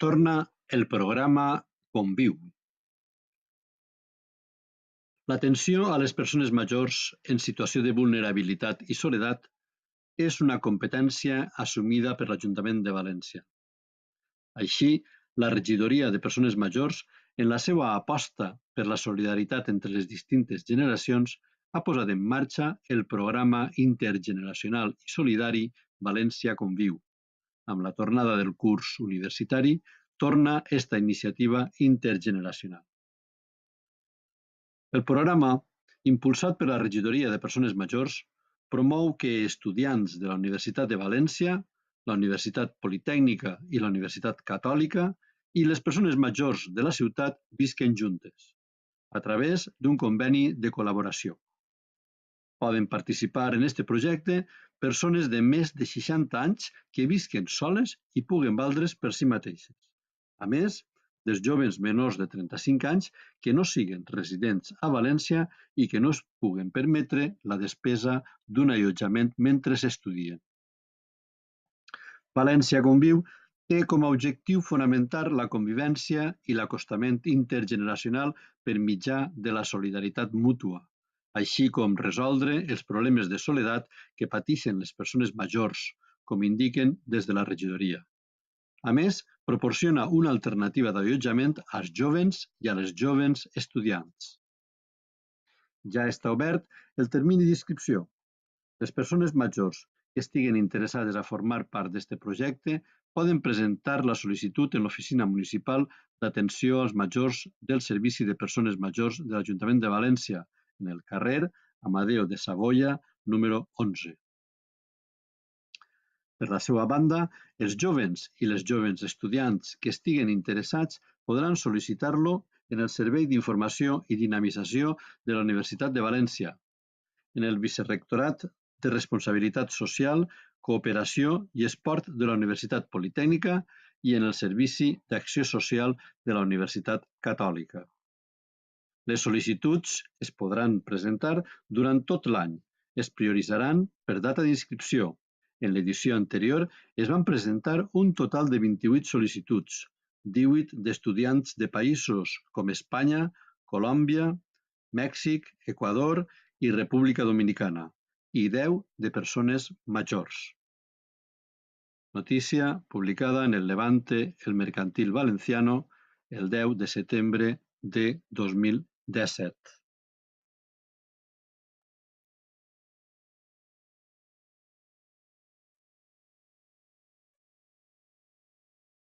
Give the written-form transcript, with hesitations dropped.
Torna el programa Conviu. L'atenció a les persones majors en situació de vulnerabilitat i soledat és una competència assumida per l'Ajuntament de València. Així, la Regidoria de Persones Majors, en la seva aposta per la solidaritat entre les distintes generacions, ha posat en marxa el programa intergeneracional i solidari València Conviu. Amb la tornada del curs universitari, torna esta iniciativa intergeneracional. El programa, impulsat per la Regidoria de Persones Majors, promou que estudiants de la Universitat de València, la Universitat Politècnica i la Universitat Catòlica i les persones majors de la ciutat visquen juntes, a través d'un conveni de col·laboració. Poden participar en aquest projecte persones de més de 60 anys que visquen soles i puguen valdre's per si mateixes. A més, dels joves menors de 35 anys que no siguen residents a València i que no es puguen permetre la despesa d'un allotjament mentre s'estudien. València Conviu té com a objectiu fonamentar la convivència i l'acostament intergeneracional per mitjà de la solidaritat mútua, així com resoldre els problemes de soledat que pateixen les persones majors, com indiquen des de la regidoria. A més, proporciona una alternativa d'allotjament als jóvens i a les jóvens estudiants. Ja està obert el termini d'inscripció. Les persones majors que estiguen interessades a formar part d'aquest projecte poden presentar la sol·licitud en l'Oficina Municipal d'Atenció als Majors del Servici de Persones Majors de l'Ajuntament de València, en el carrer Amadeo de Savoia, número 11. Per la seva banda, els jóvens i les jóvens estudiants que estiguen interessats podran sol·licitar-lo en el Servei d'Informació i Dinamització de la Universitat de València, en el Vicerrectorat de Responsabilitat Social, Cooperació i Esport de la Universitat Politècnica i en el Servici d'Acció Social de la Universitat Catòlica. Les sol·licituds es podran presentar durant tot l'any. Es prioritzaran per data d'inscripció. En l'edició anterior es van presentar un total de 28 sol·licituds, 18 d'estudiants de països com Espanya, Colòmbia, Mèxic, Equador i República Dominicana, i 10 de persones majors. Notícia publicada en el Levante El Mercantil Valenciano el 10 de setembre de 2017.